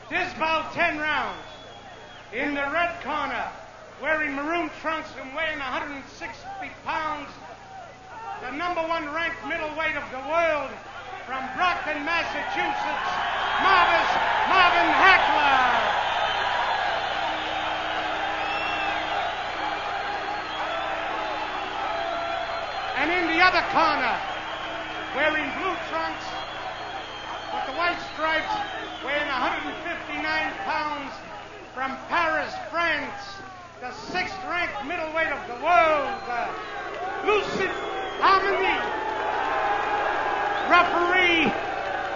This bout 10 rounds. In the red corner, wearing maroon trunks and weighing 160 pounds, the #1 ranked middleweight of the world from Brockton, Massachusetts, Marvin Hagler. And in the other corner, wearing blue trunks with the white stripes, weighing 159 pounds, from Paris, France, the 6th-ranked middleweight of the world, Loucif, Hamani. Referee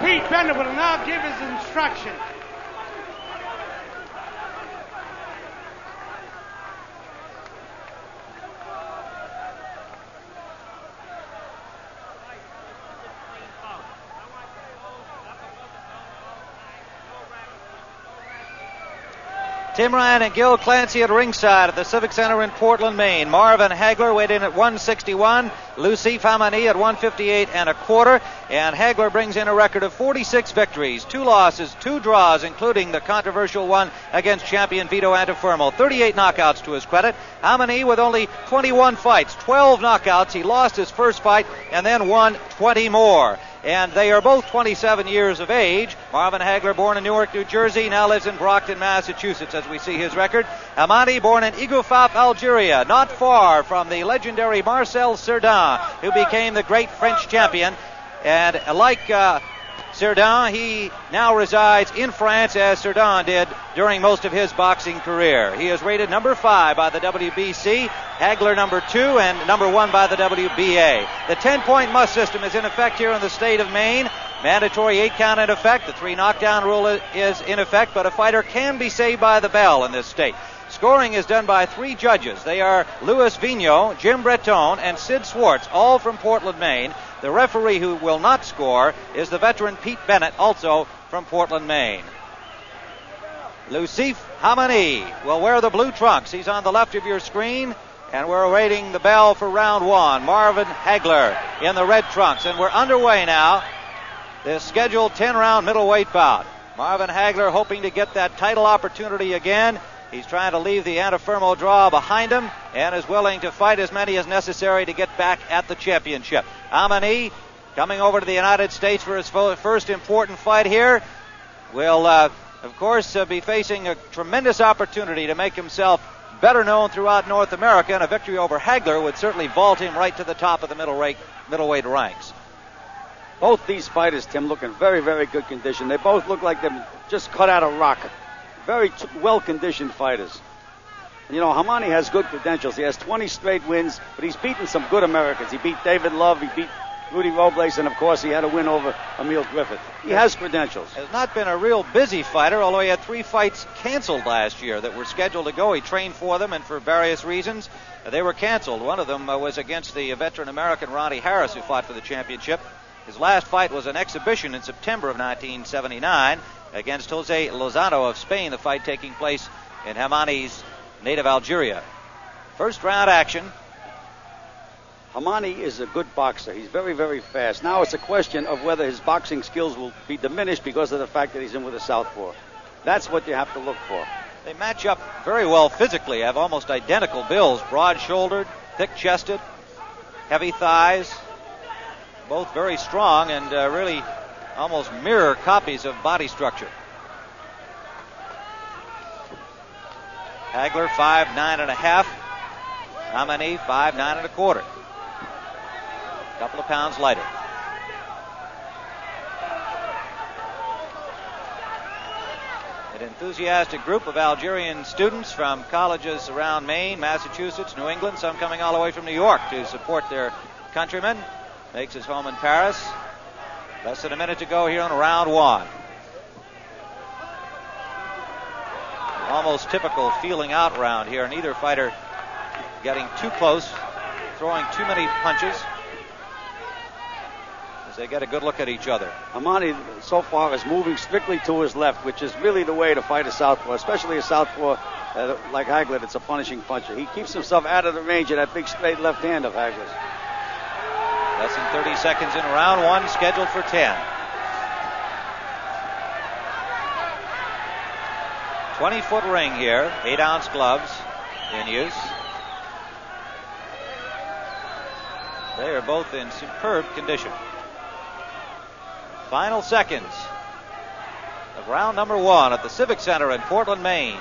Pete Bender will now give his instruction. Tim Ryan and Gil Clancy at ringside at the Civic Center in Portland, Maine. Marvin Hagler weighed in at 161. Loucif Hamani at 158 1/4. And Hagler brings in a record of 46 victories, 2 losses, 2 draws, including the controversial one against champion Vito Antuofermo. 38 knockouts to his credit. Hamani with only 21 fights, 12 knockouts. He lost his first fight and then won 20 more. And they are both 27 years of age. Marvin Hagler, born in Newark, New Jersey, now lives in Brockton, Massachusetts, as we see his record. Hamani, born in Iguafap, Algeria, not far from the legendary Marcel Cerdan, who became the great French champion. And like Cerdan, he now resides in France, as Cerdan did during most of his boxing career. He is rated number 5 by the WBC, Hagler number 2, and number 1 by the WBA. The 10-point must system is in effect here in the state of Maine. Mandatory 8 count in effect. The 3 knockdown rule is in effect, but a fighter can be saved by the bell in this state. Scoring is done by 3 judges. They are Louis Vigneault, Jim Breton, and Sid Swartz, all from Portland, Maine. The referee who will not score is the veteran Pete Bennett, also from Portland, Maine. Loucif Hamani will wear the blue trunks. He's on the left of your screen, and we're awaiting the bell for round 1. Marvin Hagler in the red trunks, and we're underway now. This scheduled 10-round middleweight bout. Marvin Hagler hoping to get that title opportunity again. He's trying to leave the Antuofermo draw behind him and is willing to fight as many as necessary to get back at the championship. Hamani, coming over to the United States for his first important fight here, will, of course, be facing a tremendous opportunity to make himself better known throughout North America, and a victory over Hagler would certainly vault him right to the top of the middleweight ranks. Both these fighters, Tim, look in very, very good condition. They both look like they're just cut out of rock. Very well-conditioned fighters. You know, Hamani has good credentials. He has 20 straight wins, but he's beaten some good Americans. He beat David Love, he beat Rudy Robles, and of course he had a win over Emil Griffith. He has credentials. Has not been a real busy fighter, although he had 3 fights canceled last year that were scheduled to go. He trained for them, and for various reasons, they were canceled. One of them was against the veteran American Ronnie Harris, who fought for the championship. His last fight was an exhibition in September of 1979 against Jose Lozano of Spain, the fight taking place in Hamani's native Algeria. First round action. Hamani is a good boxer. He's very, very fast. Now it's a question of whether his boxing skills will be diminished because of the fact that he's in with a southpaw. That's what you have to look for. They match up very well physically, have almost identical builds, broad-shouldered, thick-chested, heavy thighs, both very strong and really almost mirror copies of body structure. Hagler 5'9 1/2. Hamani 5'9 1/4. A couple of pounds lighter. An enthusiastic group of Algerian students from colleges around Maine, Massachusetts, New England, some coming all the way from New York to support their countrymen. Makes his home in Paris. Less than a minute to go here in round 1. Almost typical feeling out round here. Neither fighter getting too close, throwing too many punches, as they get a good look at each other. Hamani so far is moving strictly to his left, which is really the way to fight a southpaw, especially a southpaw like Hagler. It's a punishing puncher. He keeps himself out of the range of that big straight left hand of Hagler's. Less than 30 seconds in round 1, scheduled for 10. 20-foot ring here, 8-ounce gloves in use. They are both in superb condition. Final seconds of round number 1 at the Civic Center in Portland, Maine.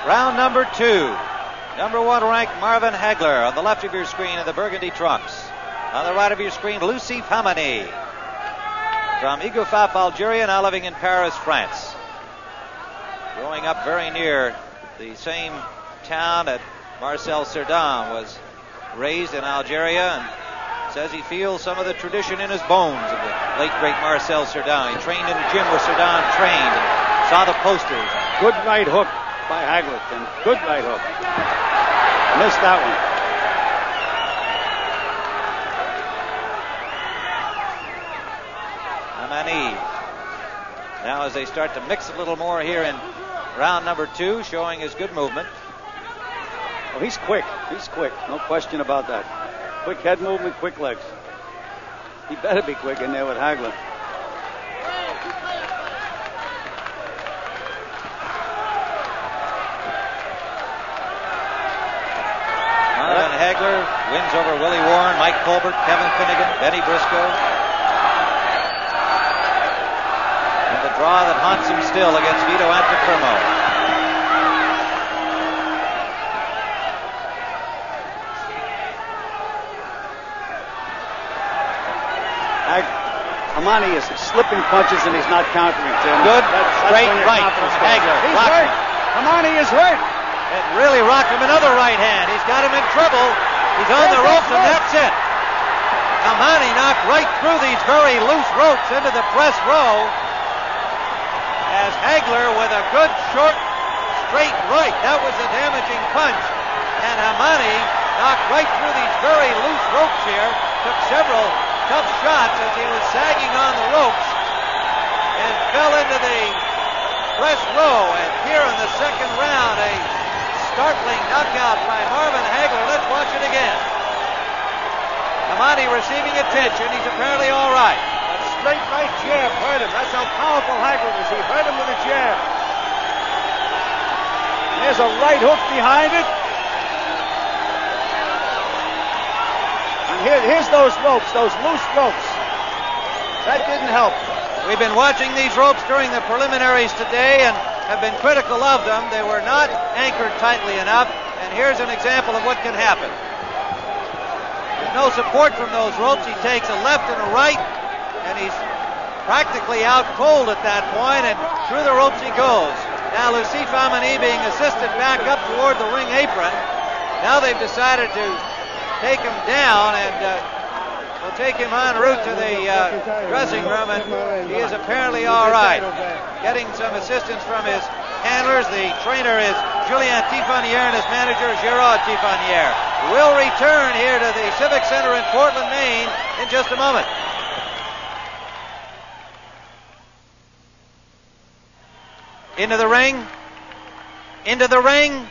Round number 2. Number 1 ranked Marvin Hagler on the left of your screen in the burgundy trunks. On the right of your screen, Loucif Hamani from Igoufaf, Algeria, now living in Paris, France. Growing up very near the same town that Marcel Cerdan was raised in Algeria, and says he feels some of the tradition in his bones of the late, great Marcel Cerdan. He trained in the gym where Cerdan trained and saw the posters. Good right hook by Hagler, and good right hook. Missed that one. Hamani. Now as they start to mix a little more here in round number 2, showing his good movement. Well, he's quick. He's quick. No question about that. Quick head movement, quick legs. He better be quick in there with Hagler. Marvin Hagler wins over Willie Warren, Mike Colbert, Kevin Finnegan, Benny Briscoe. And the draw that haunts him still against Vito Antuofermo. Hamani is slipping punches and he's not countering, Tim. Good straight right from Hagler. He's hurt. Hamani is hurt. It really rocked him. Another right hand. He's got him in trouble. He's on the ropes, and that's it. Hamani knocked right through these very loose ropes into the press row as Hagler with a good short straight right. That was a damaging punch. And Hamani knocked right through these very loose ropes here. Took several tough shots as he was sagging on the ropes and fell into the press row. And here in the second round, a startling knockout by Marvin Hagler. Let's watch it again. Hamani receiving attention. He's apparently all right. That straight right jab hurt him. That's how powerful Hagler was. He hurt him with a jab. There's a right hook behind it. And here's those ropes, those loose ropes. That didn't help. We've been watching these ropes during the preliminaries today and have been critical of them. They were not anchored tightly enough, and here's an example of what can happen. There's no support from those ropes. He takes a left and a right, and he's practically out cold at that point, and through the ropes he goes. Now Loucif Hamani being assisted back up toward the ring apron. Now they've decided to take him down, and we'll take him en route to the dressing room, and he is apparently all right. Getting some assistance from his handlers. The trainer is Julien Tifanier, and his manager is Gerard Tifanier. We'll return here to the Civic Center in Portland, Maine in just a moment. Into the ring. Into the ring.